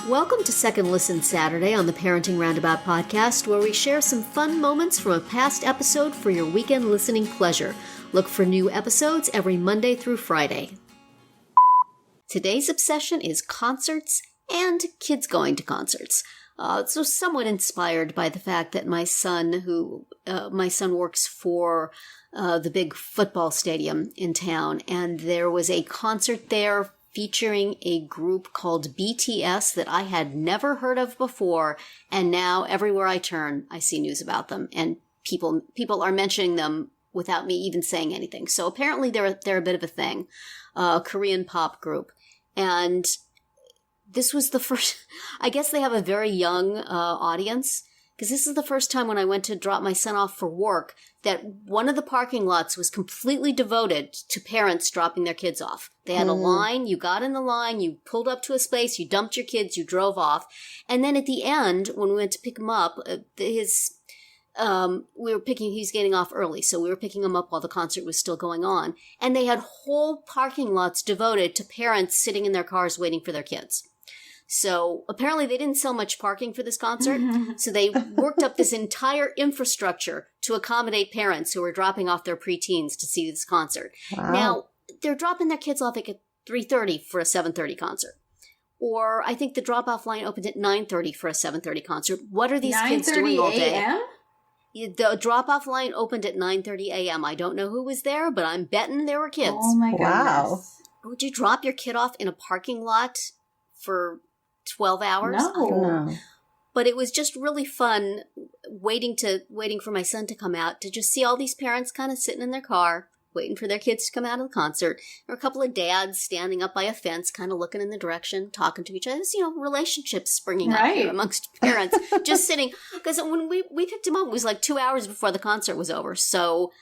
Welcome to Second Listen Saturday on the Parenting Roundabout podcast, where we share some fun moments from a past episode for your weekend listening pleasure. Look for new episodes every Monday through Friday. Today's obsession is concerts and kids going to concerts. So somewhat inspired by the fact that my son works for the big football stadium in town, and there was a concert there featuring a group called BTS that I had never heard of before, and now everywhere I turn, I see news about them, and people are mentioning them without me even saying anything. So apparently they're a bit of a thing, a Korean pop group, and this was the first. I guess they have a very young audience, because this is the first time when I went to drop my son off for work that one of the parking lots was completely devoted to parents dropping their kids off. They had a line, you got in the line, you pulled up to a space, you dumped your kids, you drove off. And then at the end, when we went to pick him up, he was getting off early, so we were picking him up while the concert was still going on. And they had whole parking lots devoted to parents sitting in their cars waiting for their kids. So apparently they didn't sell much parking for this concert, so they worked up this entire infrastructure to accommodate parents who were dropping off their preteens to see this concert. Wow. Now, they're dropping their kids off at 3:30 for a 7:30 concert. Or I think the drop-off line opened at 9:30 for a 7:30 concert. What are these kids doing all day? 9:30 a.m.? The drop-off line opened at 9:30 a.m. I don't know who was there, but I'm betting there were kids. Oh, my goodness. Wow. Would you drop your kid off in a parking lot for 12 hours? No. But it was just really fun waiting for my son to come out to just see all these parents kind of sitting in their car, waiting for their kids to come out of the concert. There were a couple of dads standing up by a fence, kind of looking in the direction, talking to each other. There's, relationships springing up here amongst parents, just sitting. Because when we picked him up, it was like 2 hours before the concert was over. So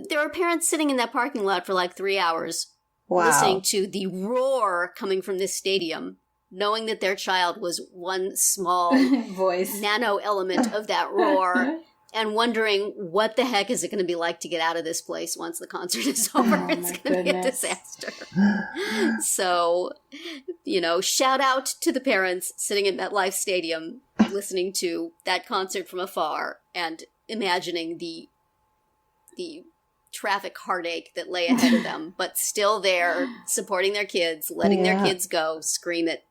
there were parents sitting in that parking lot for like 3 hours, listening to the roar coming from this stadium, knowing that their child was one small voice, nano element of that roar, and wondering what the heck is it going to be like to get out of this place once the concert is over. It's going to be a disaster. So, shout out to the parents sitting in MetLife Stadium, listening to that concert from afar and imagining the traffic heartache that lay ahead of them, but still there, supporting their kids, letting their kids go, scream at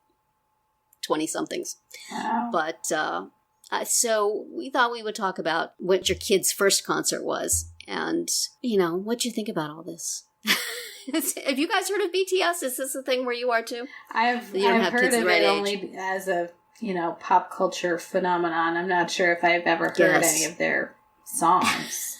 20-somethings. Wow. But so we thought we would talk about what your kid's first concert was, and what'd you think about all this? Have you guys heard of BTS? Is this a thing where you are too? I've heard of it only as a pop culture phenomenon. I'm not sure if I've ever heard any of their songs.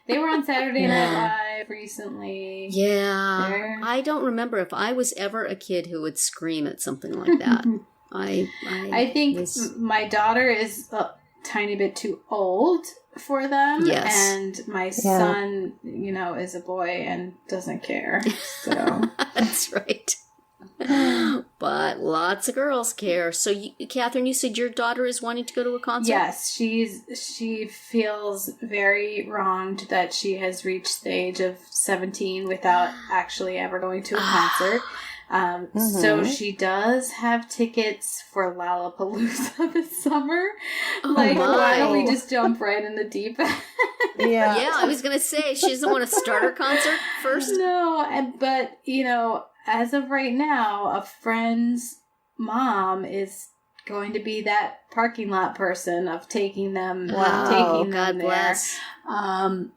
They were on Saturday Night Live recently. Yeah, I don't remember if I was ever a kid who would scream at something like that. I think my daughter is a tiny bit too old for them. Yes. And my son, is a boy and doesn't care. So that's right. But lots of girls care. So, Catherine, you said your daughter is wanting to go to a concert? Yes, she feels very wronged that she has reached the age of 17 without actually ever going to a concert. So she does have tickets for Lollapalooza this summer. Why don't we just jump right in the deep end? Yeah, I was going to say, she doesn't want to start her concert first. No, but, as of right now, a friend's mom is going to be that parking lot person of taking them God there. Bless. And,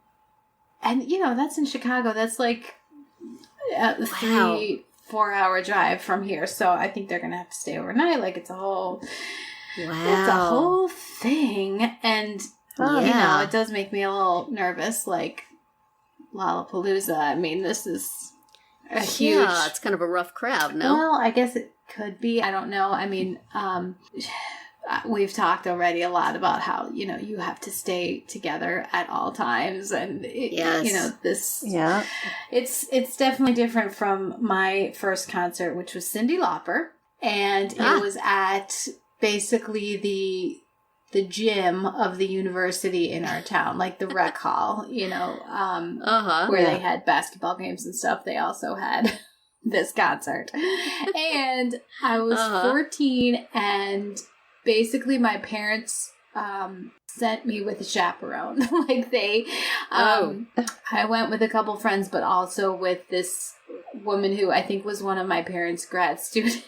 that's in Chicago. That's like a 3-4 hour drive from here. So I think they're going to have to stay overnight. Like, it's a whole thing. And, it does make me a little nervous. Like, Lollapalooza, I mean, this is a huge... Yeah, it's kind of a rough crowd, no? Well, I guess it could be. I don't know. I mean, we've talked already a lot about how, you have to stay together at all times. And, it's definitely different from my first concert, which was Cyndi Lauper. And it was at basically the gym of the university in our town, like the rec hall, where they had basketball games and stuff. They also had this concert. And I was 14, and basically my parents sent me with a chaperone. Like they, I went with a couple friends, but also with this woman who I think was one of my parents' grad students.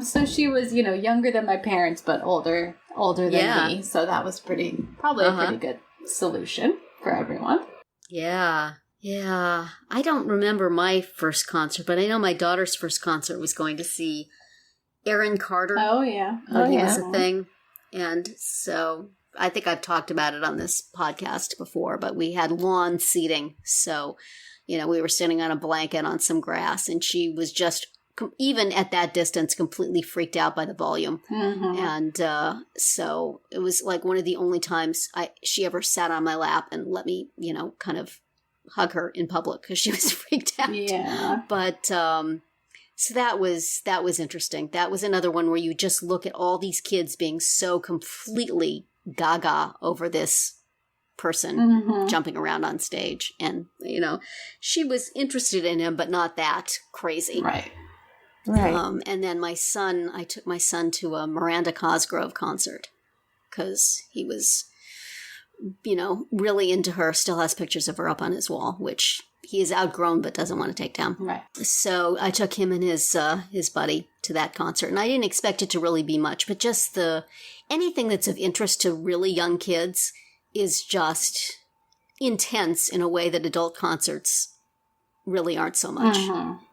So she was, younger than my parents, but older than me. So that was probably a pretty good solution for everyone. Yeah. Yeah. I don't remember my first concert, but I know my daughter's first concert was going to see Aaron Carter. Oh, yeah. When he was a thing. And so I think I've talked about it on this podcast before, but we had lawn seating. So, we were sitting on a blanket on some grass, and she was just, even at that distance, completely freaked out by the volume. Mm-hmm. And so it was like one of the only times she ever sat on my lap and let me, kind of hug her in public because she was freaked out. Yeah. But so that was interesting. That was another one where you just look at all these kids being so completely gaga over this person jumping around on stage. And, she was interested in him, but not that crazy. Right. And then I took my son to a Miranda Cosgrove concert because he was, really into her, still has pictures of her up on his wall, which he is outgrown but doesn't want to take down. Right. So I took him and his buddy to that concert, and I didn't expect it to really be much, but just anything that's of interest to really young kids is just intense in a way that adult concerts really aren't so much.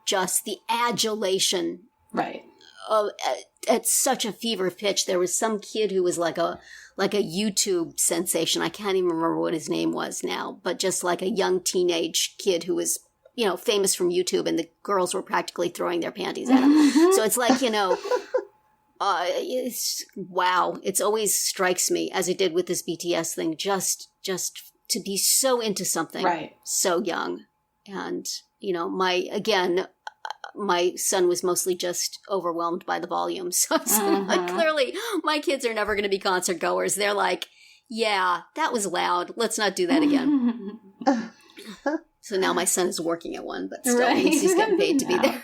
Just the adulation. Right. At such a fever pitch. There was some kid who was like a YouTube sensation. I can't even remember what his name was now, but just like a young teenage kid who was, famous from YouTube, and the girls were practically throwing their panties at him. So it's like, wow. It always strikes me, as it did with this BTS thing, just to be so into something so young. And, my son was mostly just overwhelmed by the volume. So it's like, clearly my kids are never going to be concert goers. They're like, yeah, that was loud. Let's not do that again. So now my son is working at one, but still he's getting paid to be there.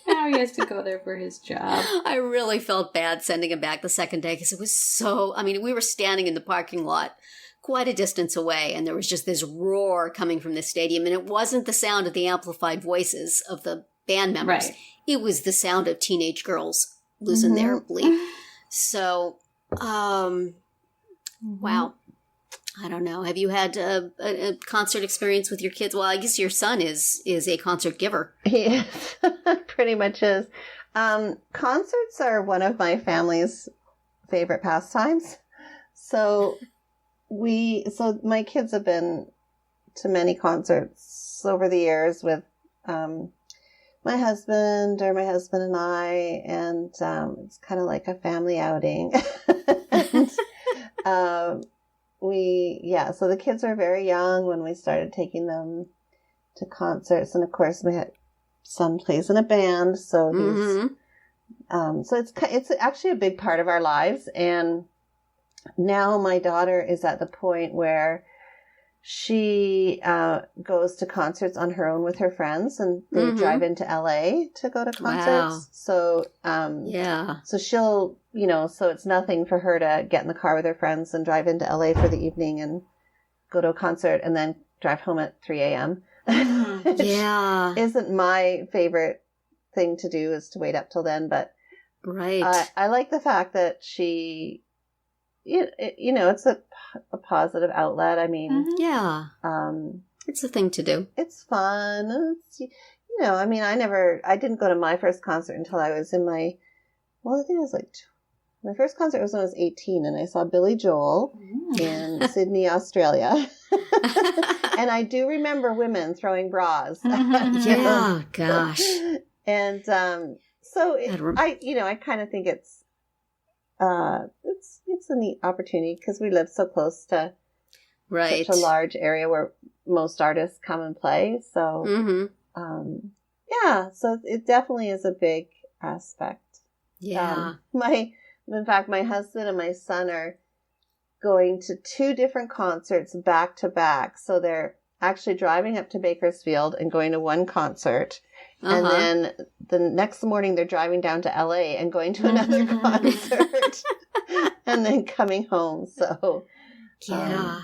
Now he has to go there for his job. I really felt bad sending him back the second day because it was we were standing in the parking lot quite a distance away, and there was just this roar coming from the stadium, and it wasn't the sound of the amplified voices of the band members. Right. It was the sound of teenage girls losing their bleep. So, wow. I don't know. Have you had a concert experience with your kids? Well, I guess your son is a concert giver. He pretty much is. Concerts are one of my family's favorite pastimes. So my kids have been to many concerts over the years with my husband and I, and it's kind of like a family outing. And, so the kids were very young when we started taking them to concerts, and of course my son plays in a band, so he's so it's actually a big part of our lives. And now my daughter is at the point where she goes to concerts on her own with her friends, and they drive into LA to go to concerts. Wow. So so she'll, so it's nothing for her to get in the car with her friends and drive into LA for the evening and go to a concert and then drive home at 3 a.m. Yeah. Isn't my favorite thing to do, is to wait up till then. But I like the fact that she, it's a positive outlet. I mean, it's a thing to do. It's fun. I didn't go to my first concert until I was in I think it was my first concert was when I was 18, and I saw Billy Joel in Sydney, Australia. And I do remember women throwing bras. Yeah, gosh. And I kind of think it's a neat opportunity because we live so close to such a large area where most artists come and play. So, so it definitely is a big aspect. Yeah. In fact, my husband and my son are going to 2 different concerts back to back. So they're actually driving up to Bakersfield and going to one concert. And then the next morning they're driving down to LA and going to another concert and then coming home. So, yeah.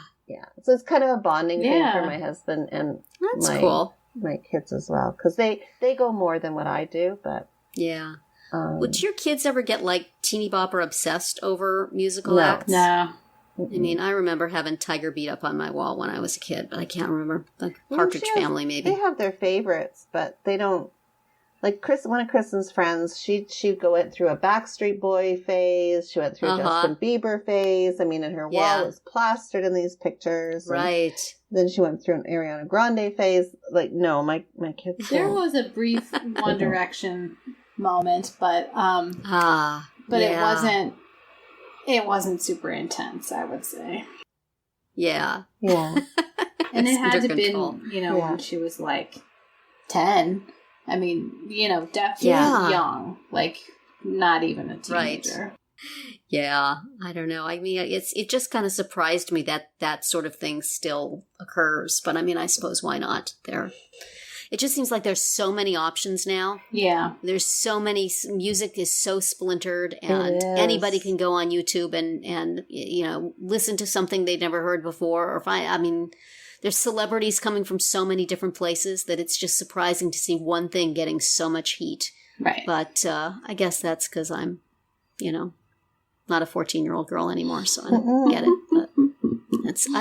So it's kind of a bonding thing for my husband and my kids as well. Because they go more than what I do, but. Yeah. Would your kids ever get like teeny bopper obsessed over musical acts? No. I mean, I remember having Tiger Beat up on my wall when I was a kid, but I can't remember. Like Partridge Family, maybe. They have their favorites, but they don't. Like one of Kristen's friends, she went through a Backstreet Boy phase. She went through a Justin Bieber phase. I mean, and her wall was plastered in these pictures. Right. Then she went through an Ariana Grande phase. Like, no, my kids. There was a brief One Direction moment, but it wasn't super intense, I would say. Yeah. Yeah. And it had to have been, when she was like 10. I mean, definitely young. Like, not even a teenager. Right. Yeah. I don't know. I mean, it just kind of surprised me that sort of thing still occurs. But I mean, I suppose why not? It just seems like there's so many options now. Yeah. There's so many, music is so splintered and anybody can go on YouTube and listen to something they'd never heard before or there's celebrities coming from so many different places that it's just surprising to see one thing getting so much heat. Right. But I guess that's because I'm, not a 14-year-old girl anymore, so I don't get it. But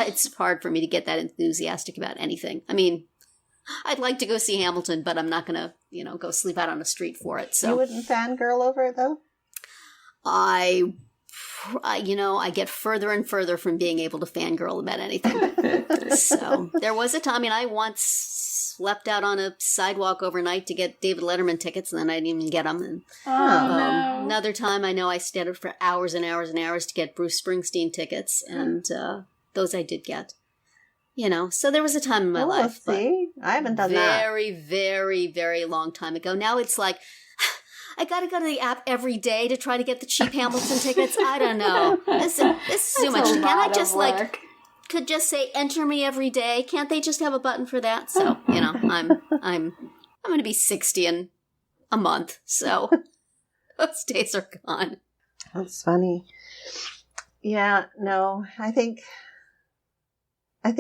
it's hard for me to get that enthusiastic about anything. I mean, I'd like to go see Hamilton, but I'm not going to, go sleep out on the street for it. So you wouldn't fangirl over it, though? I get further and further from being able to fangirl about anything. So there was a time, I once slept out on a sidewalk overnight to get David Letterman tickets, and then I didn't even get them. And, no. Another time, I know I stayed up for hours and hours and hours to get Bruce Springsteen tickets, and those I did get. So there was a time in my life. See, I haven't done that. Very, very, very long time ago. Now it's like, I got to go to the app every day to try to get the cheap Hamilton tickets. I don't know. This is too much. Can I just could just say enter me every day? Can't they just have a button for that? So I'm going to be 60 in a month. So those days are gone. That's funny. Yeah. No. I think I'm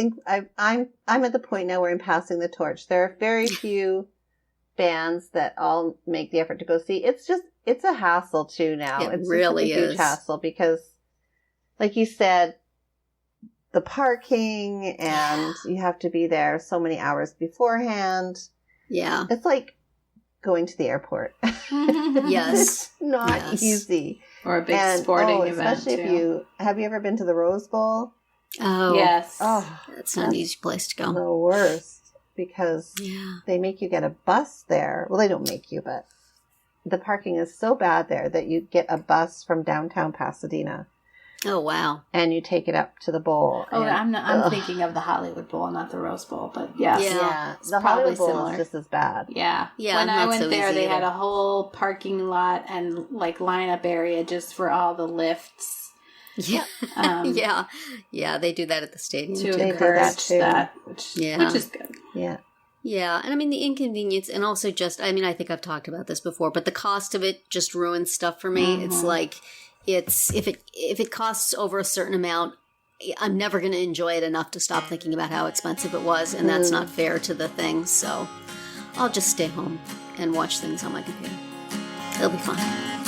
at the point now where I'm passing the torch. There are very few bands that I'll make the effort to go see. It's a hassle too now. It it's really just a huge hassle because, like you said, the parking and you have to be there so many hours beforehand. Yeah, it's like going to the airport. Yes, it's not easy. Or a big sporting event. Especially if have you ever been to the Rose Bowl? Oh, yes. Oh, that's not an easy place to go. The worst because they make you get a bus there. Well, they don't make you, but the parking is so bad there that you get a bus from downtown Pasadena. Oh, wow. And you take it up to the bowl. Oh, I'm thinking of the Hollywood Bowl, not the Rose Bowl, but yes. Yeah. The Hollywood Bowl is just as bad. Yeah. When I went there, they had a whole parking lot and lineup area just for all the lifts. Yeah. Yeah, they do that at the stadium to encourage that, which is good. Yeah. Yeah, and the inconvenience, and also just, I think I've talked about this before, but the cost of it just ruins stuff for me. Mm-hmm. It's like, if it costs over a certain amount, I'm never going to enjoy it enough to stop thinking about how expensive it was, and that's not fair to the thing, so I'll just stay home and watch things on my computer. It'll be fine.